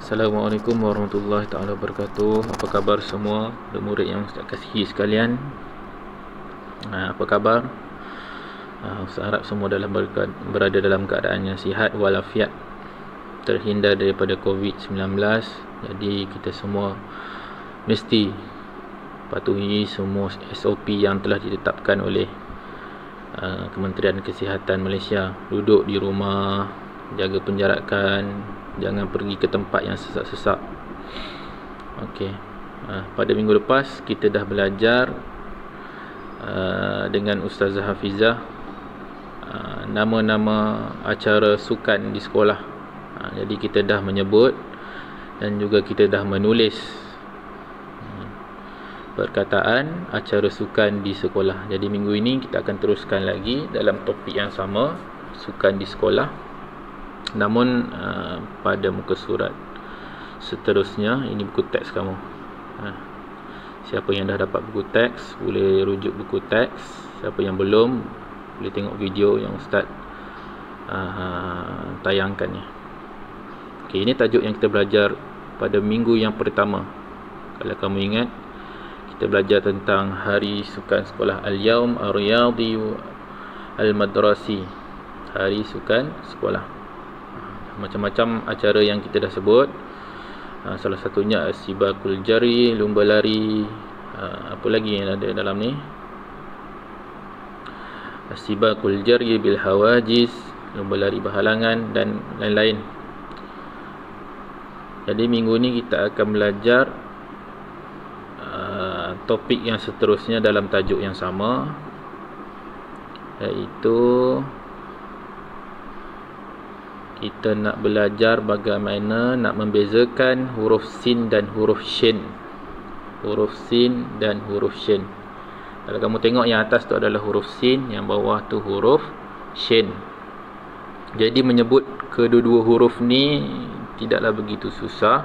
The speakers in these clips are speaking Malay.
Assalamualaikum warahmatullahi taala wabarakatuh. Apa khabar semua murid yang Ustaz kasihi sekalian? Apa khabar? Ustaz harap semua berada dalam keadaan yang sihat walafiat, terhindar daripada COVID-19. Jadi kita semua mesti patuhi semua SOP yang telah ditetapkan oleh Kementerian Kesihatan Malaysia. Duduk di rumah, jaga penjarakan, jangan pergi ke tempat yang sesak-sesak. Okey. Pada minggu lepas kita dah belajar dengan Ustazah Hafizah nama-nama acara sukan di sekolah. Jadi kita dah menyebut dan juga kita dah menulis perkataan acara sukan di sekolah. Jadi minggu ini kita akan teruskan lagi dalam topik yang sama, sukan di sekolah. Namun pada muka surat seterusnya, ini buku teks kamu. Siapa yang dah dapat buku teks boleh rujuk buku teks. Siapa yang belum boleh tengok video yang Ustaz tayangkan ni. Okey, ini tajuk yang kita belajar pada minggu yang pertama. Kalau kamu ingat, kita belajar tentang hari sukan sekolah, Al-Yawm Ar-Riyadi Al-Madrasi, hari sukan sekolah. Macam-macam acara yang kita dah sebut. Salah satunya Sibakul Jari, lumba lari. Apa lagi yang ada dalam ni? Sibakul Jari bil Hawajiz, lumba lari berhalangan dan lain-lain. Jadi minggu ni kita akan belajar topik yang seterusnya dalam tajuk yang sama, iaitu kita nak belajar bagaimana nak membezakan huruf sin dan huruf shin. Huruf sin dan huruf shin. Kalau kamu tengok yang atas tu adalah huruf sin, yang bawah tu huruf shin. Jadi menyebut kedua-dua huruf ni tidaklah begitu susah.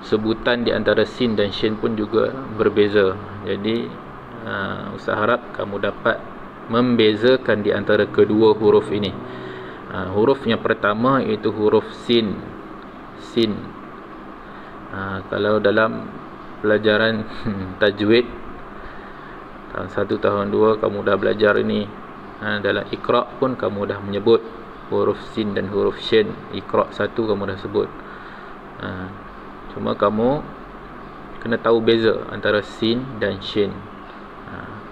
Sebutan di antara sin dan shin pun juga berbeza. Jadi Ustaz harap kamu dapat membezakan di antara kedua huruf ini. Huruf yang pertama iaitu huruf sin. Sin. Kalau dalam pelajaran tajwid tahun 1, tahun 2 kamu dah belajar ini. Dalam Iqra pun kamu dah menyebut huruf sin dan huruf shin. Iqra 1 kamu dah sebut. Cuma kamu kena tahu beza antara sin dan shin.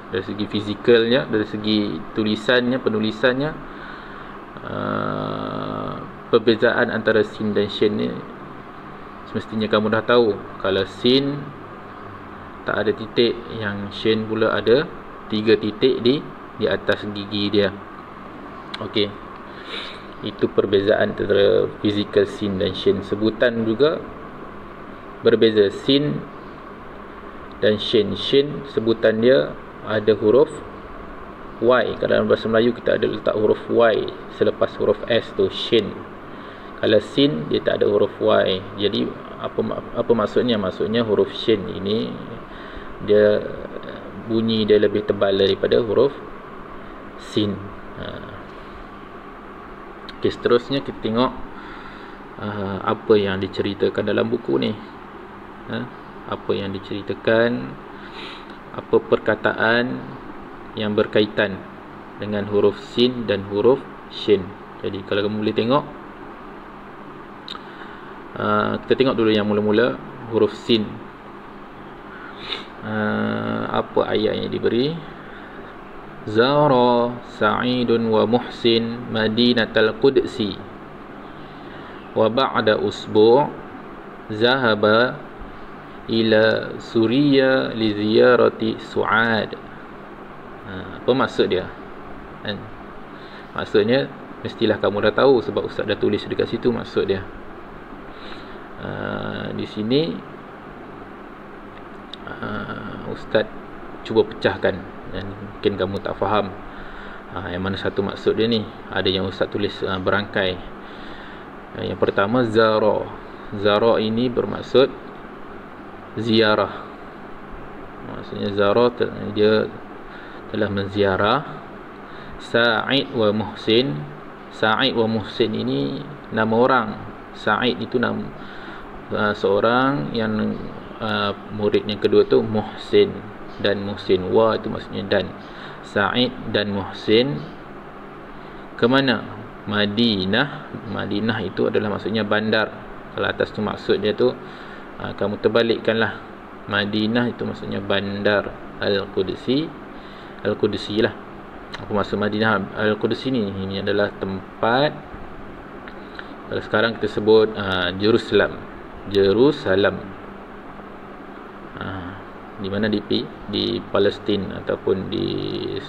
Dari segi fizikalnya, dari segi tulisannya, penulisannya, perbezaan antara sin dan shin ni semestinya kamu dah tahu. Kalau sin tak ada titik, yang shin pula ada 3 titik di atas gigi dia. Okey, itu perbezaan antara fizikal sin dan shin. Sebutan juga berbeza. Sin dan shin. Shin sebutan dia ada huruf Y. Kalau dalam bahasa Melayu kita ada letak huruf Y selepas huruf S tu, shin. Kalau sin dia tak ada huruf Y. Jadi apa maksudnya? Maksudnya huruf shin ini dia bunyi dia lebih tebal daripada huruf sin. Okay, seterusnya kita tengok apa yang diceritakan dalam buku ni. Apa yang diceritakan, apa perkataan yang berkaitan dengan huruf sin dan huruf shin. Jadi kalau kamu boleh tengok, kita tengok dulu yang mula-mula, huruf sin. Apa ayat yang diberi? Zara Sa'idun wa Muhsin Madinatal Qudsi wa ba'da usbu' zahaba ila Suriya li ziyarati Su'ad. Apa maksud dia? Maksudnya mestilah kamu dah tahu sebab Ustaz dah tulis dekat situ maksud dia. Di sini Ustaz cuba pecahkan dan mungkin kamu tak faham yang mana satu maksud dia ni. Ada yang Ustaz tulis berangkai. Yang pertama, Zara. Zara ini bermaksud ziarah. Maksudnya Zara dia telah menziarah Sa'id wa Muhsin. Sa'id wa Muhsin ini nama orang. Sa'id itu nama seorang yang murid yang kedua tu Muhsin dan Muhsin. Wa itu maksudnya dan. Sa'id dan Muhsin ke mana? Madinah. Madinah itu adalah maksudnya bandar. Kalau atas tu maksud dia tu kamu terbalikkanlah. Madinah itu maksudnya bandar. Al-Qudsi. Al-Qudsi lah. Apa maksud Madinah Al-Qudsi ni? Ini adalah tempat, kalau sekarang kita sebut Jerusalem. Jerusalem. Di mana di Palestin ataupun di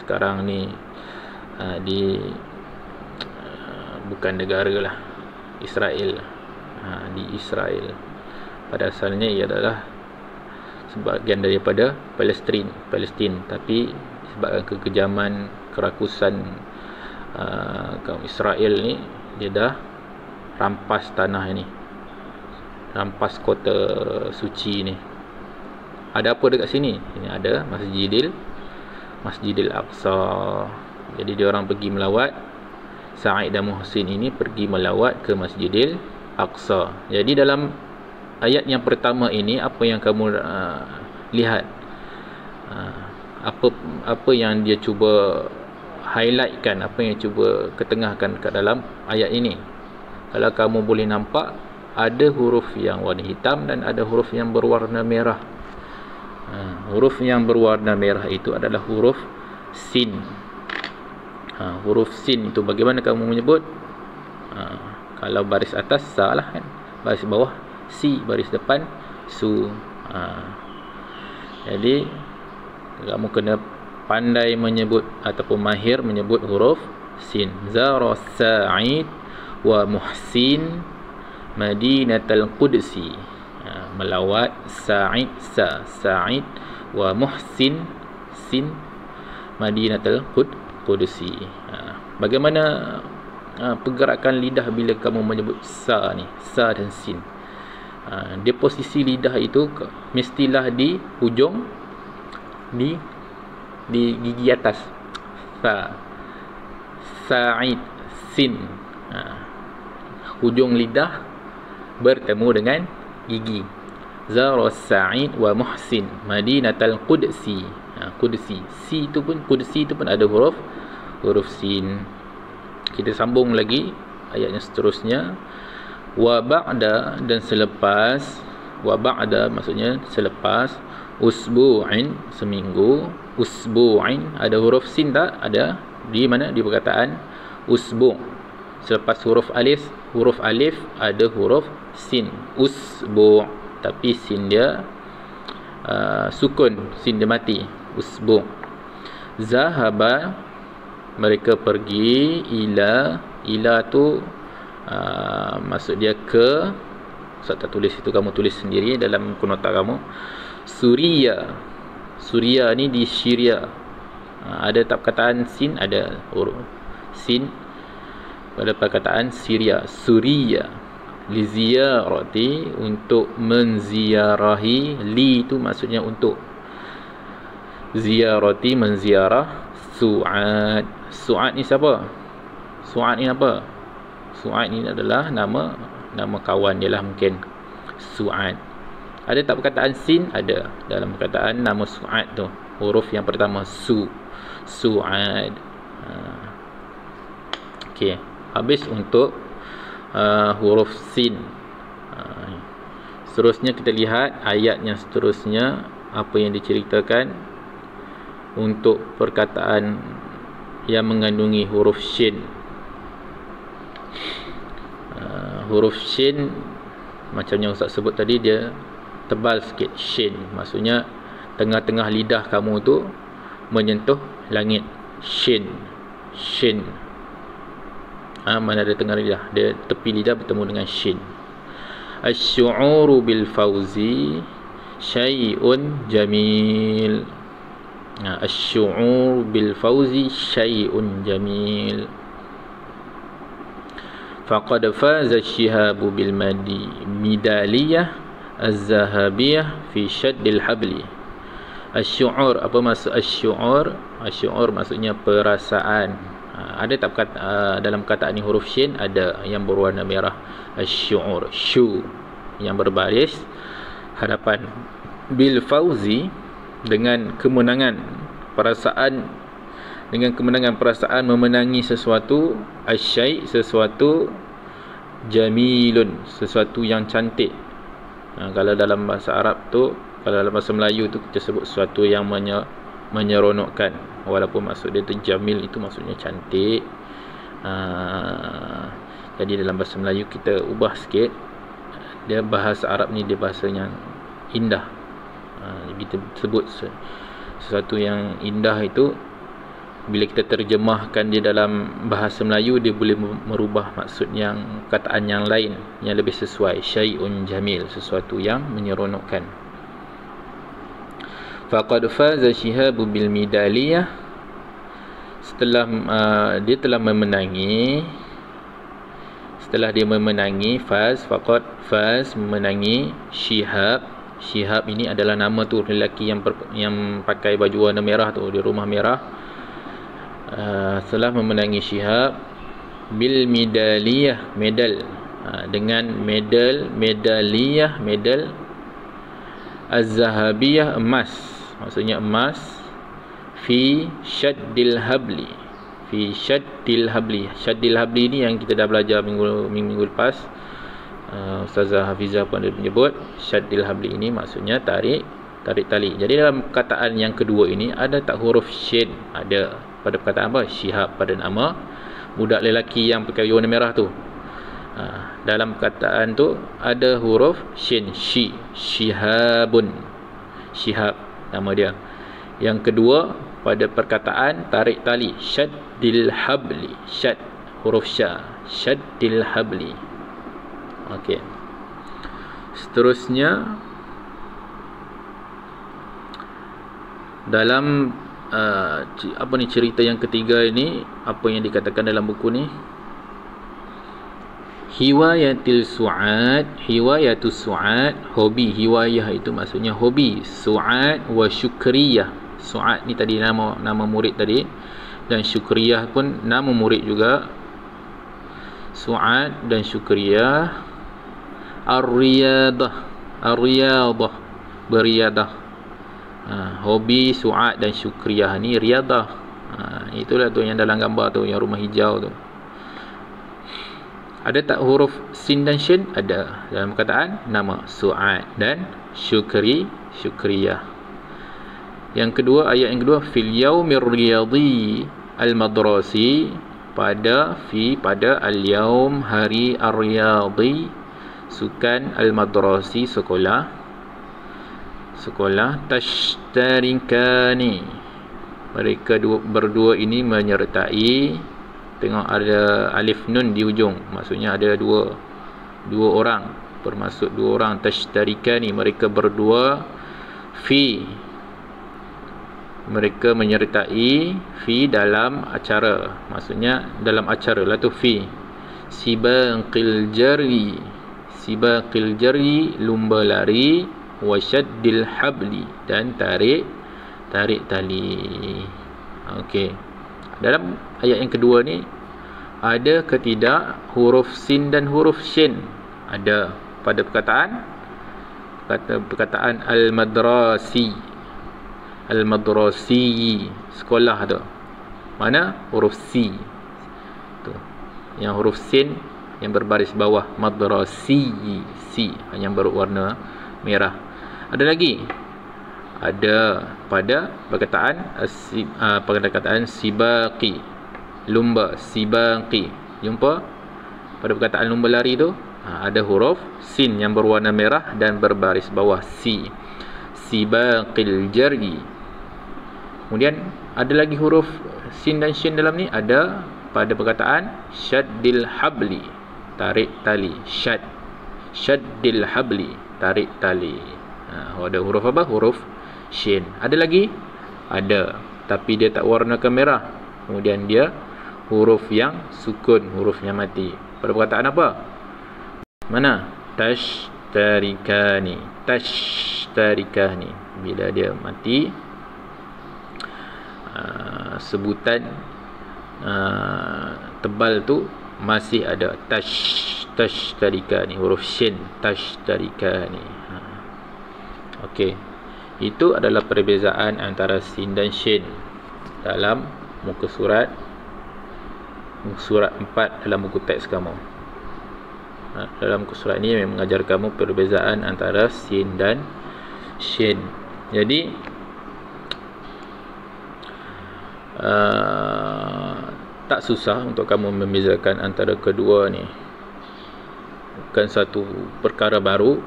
sekarang ni di bukan negara lah, Israel. Di Israel. Pada asalnya ia adalah sebahagian daripada Palestin, tapi sebabkan kekejaman, kerakusan kaum Israel ni, dia dah rampas tanah ini, rampas kota suci ni. Ada apa dekat sini? Ini ada Masjidil Aqsa. Jadi dia orang pergi melawat. Sa'id dan Muhsin ini pergi melawat ke Masjidil Aqsa. Jadi dalam ayat yang pertama ini, apa yang kamu lihat? Apa yang dia cuba highlightkan, apa yang cuba ketengahkan kat dalam ayat ini? Kalau kamu boleh nampak, ada huruf yang warna hitam dan ada huruf yang berwarna merah. Huruf yang berwarna merah itu adalah huruf sin. Huruf sin itu bagaimana kamu menyebut? Kalau baris atas sa lah kan, baris bawah si, baris depan su. Jadi kamu kena pandai menyebut ataupun mahir menyebut huruf sin. Zara Sa'id wa Muhsin Madinatul Qudsi. Melawat Sa'id Sa'id wa Muhsin sin Madinatul Qudsi. Bagaimana pergerakan lidah bila kamu menyebut sa ni, sa dan sin? Dia posisi lidah itu mestilah di hujung, di gigi atas. Sa'id sin. Hujung lidah bertemu dengan gigi. Zara Sa'id wa Muhsin Madinatul Qudsi. Qudsi. Si itu pun, Qudsi itu pun ada huruf sin. Kita sambung lagi ayat yang seterusnya. Wa ba'da, dan selepas. Wa ba'da maksudnya selepas. Usbu'in, seminggu. Usbu'in, ada huruf sin tak? Ada. Di mana? Di perkataan usbu'. Selepas huruf alif ada huruf sin. Usbu', tapi sin dia sukun, sin dia mati. Usbu'. Zahaba, mereka pergi. Ila tu maksud dia ke. Saya tak tulis itu, kamu tulis sendiri dalam kunota kamu. Suria ni di Syria. Ada tak perkataan sin? Ada huruf sin pada perkataan Syria. Suria li ziyarati, untuk menziarahi. Li itu maksudnya untuk. Ziyarati, menziarah. Su'ad ni siapa? Su'ad ni apa? Su'ad ni adalah nama kawan dia lah mungkin. Su'ad. Ada tak perkataan sin? Ada. Dalam perkataan nama Su'ad tu, huruf yang pertama Su'ad. Okey, habis untuk huruf sin. Seterusnya kita lihat ayat yang seterusnya, apa yang diceritakan untuk perkataan yang mengandungi huruf shin. Huruf shin macam yang Ustaz sebut tadi, dia tebal sikit. Shin maksudnya tengah-tengah lidah kamu tu menyentuh langit. Shin. Mana ada tengah lidah, dia tepi lidah bertemu dengan shin. Asy-syu'uru bil fawzi syai'un jamil. Asy-syu'ur bil fawzi syai'un jamil. Faqad faza asy-syihabu bil midaliyah az-zahabiyah fi syaddil habli. Asy-syu'ur, apa maksud asy-syu'ur? Asy-syu'ur maksudnya perasaan. Ada tak dalam perkataan ni huruf shin? Ada, yang berwarna merah. Asy-syu'ur, syu, yang berbaris hadapan. Bil fauzi, dengan kemenangan perasaan, dengan kemenangan perasaan memenangi sesuatu. Asy-syai', sesuatu. Jamilun, sesuatu yang cantik. Kalau dalam bahasa Arab tu, kalau dalam bahasa Melayu tu kita sebut sesuatu yang menyeronokkan, walaupun maksud dia tu jamil, itu maksudnya cantik. Jadi dalam bahasa Melayu kita ubah sikit, dia bahasa Arab ni dia bahasa yang indah. Kita sebut sesuatu yang indah itu, bila kita terjemahkan dia dalam bahasa Melayu, dia boleh merubah maksud yang kataan yang lain yang lebih sesuai. Syai'un jamil, sesuatu yang menyeronokkan. Faqad faza Shihabu bil midaliyah, setelah dia telah memenangi, setelah dia memenangi, faqad faz, memenangi. Shihab ini adalah nama tu lelaki yang pakai baju warna merah tu di rumah merah. Setelah memenangi Shihab bil midaliyah, medal, dengan medaliyah, medal. Az-zahabiyah, emas, maksudnya emas. Fi syaddil habli, fi syaddil habli. Syaddil habli ni yang kita dah belajar minggu lepas. Ustazah Hafizah pun ada menyebut syaddil habli ini maksudnya tarik tali. Jadi dalam perkataan yang kedua ini ada tak huruf shin? Ada. Pada perkataan apa? Shihab, pada nama budak lelaki yang pakai warna merah tu. Dalam perkataan tu ada huruf shin, shihabun, shihab nama dia. Yang kedua pada perkataan tarik tali, syaddil habli, syad, huruf sya, syaddil habli. Okey. Seterusnya dalam cerita yang ketiga ini, apa yang dikatakan dalam buku ni? Hiwayatul su'ad, hobi. Hiwayah itu maksudnya hobi. Su'ad wa syukriyah. Su'ad ni tadi nama murid tadi, dan syukriyah pun nama murid juga. Su'ad dan syukriyah. Ar-riyadah, beriyadah. Hobi Su'ad dan syukriyah ni riyadah. Itulah tu yang dalam gambar tu, yang rumah hijau tu. Ada tak huruf sin dan shin? Ada dalam perkataan nama Su'ad dan syukriyah. Yang kedua, ayat yang kedua, fil yaumir riyadhi al-madrasi, pada al-yaum, hari ar-riyadhi, sukan, al-madrasi, sekolah. Tashtarikani, mereka berdua ini menyertai. Tengok ada alif nun di ujung, maksudnya ada dua orang, bermaksud dua orang. Tashtarikani, mereka berdua. Fi, mereka menyertai. Fi, dalam acara, maksudnya dalam acara lah tu fi. Sibaqil jari, lumba lari. Wasyaddil habli, dan tarik tali. Okey. Dalam ayat yang kedua ni ada ke tidak huruf sin dan huruf shin? Ada pada perkataan al-madrasi, sekolah tu. Mana huruf si tu, yang huruf sin yang berbaris bawah, madrasi, si yang berwarna merah. Ada lagi, ada pada perkataan sibaqi, lumba, sibaqi. Jumpa pada perkataan lumba lari tu ada huruf sin yang berwarna merah dan berbaris bawah, si. Sibaqil jari. Kemudian ada lagi huruf sin dan shin dalam ni, ada pada perkataan syaddil habli, tarik tali. Syaddil habli, tarik tali. Ada huruf apa? Huruf shin. Ada lagi? Ada, tapi dia tak warnakan merah. Kemudian dia huruf yang sukun, huruf yang mati. Pada perkataan apa? Mana? Tashtarikani. Bila dia mati, sebutan tebal tu masih ada tashdalika ni, huruf shin tashdalika ni. Okey, itu adalah perbezaan antara sin dan shin dalam muka surat 4 dalam buku teks kamu. Dalam muka surat ni memang mengajar kamu perbezaan antara sin dan shin. Jadi tak susah untuk kamu membezakan antara kedua ni. Bukan satu perkara baru,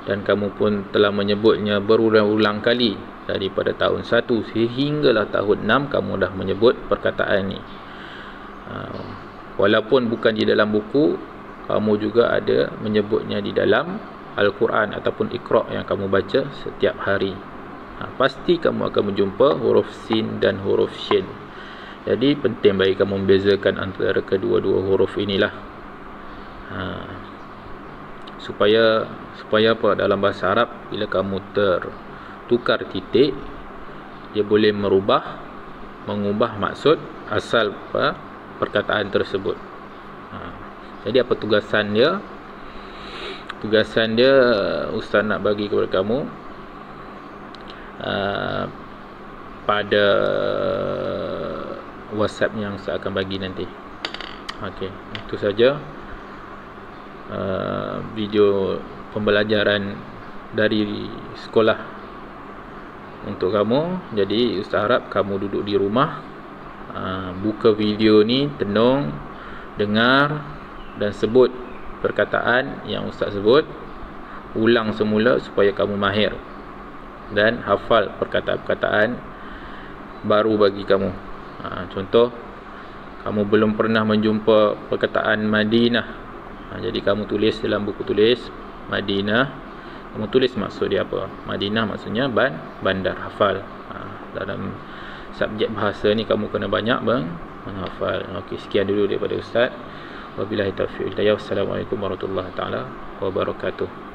dan kamu pun telah menyebutnya berulang-ulang kali daripada tahun 1 sehinggalah tahun 6 kamu dah menyebut perkataan ni. Walaupun bukan di dalam buku, kamu juga ada menyebutnya di dalam Al-Quran ataupun Iqra' yang kamu baca setiap hari. Pasti kamu akan menjumpa huruf sin dan huruf shin. Jadi penting bagi kamu membezakan antara kedua-dua huruf inilah. Supaya apa, dalam bahasa Arab bila kamu tertukar titik, dia boleh mengubah maksud asal perkataan tersebut. Jadi apa tugasan dia? Tugasan dia Ustaz nak bagi kepada kamu pada WhatsApp yang saya akan bagi nanti. Okey, itu saja video pembelajaran dari sekolah untuk kamu. Jadi Ustaz harap kamu duduk di rumah, buka video ni, tenung, dengar dan sebut perkataan yang Ustaz sebut, ulang semula supaya kamu mahir dan hafal perkataan-perkataan baru bagi kamu. Contoh, kamu belum pernah menjumpa perkataan Madinah, jadi kamu tulis dalam buku tulis Madinah, kamu tulis maksud dia apa. Madinah maksudnya bandar, hafal. Dalam subjek bahasa ni kamu kena banyak menghafal. Okey, sekian dulu daripada Ustaz. Wabillahi taufiq wal hidayah. Wassalamualaikum warahmatullahi taala wabarakatuh.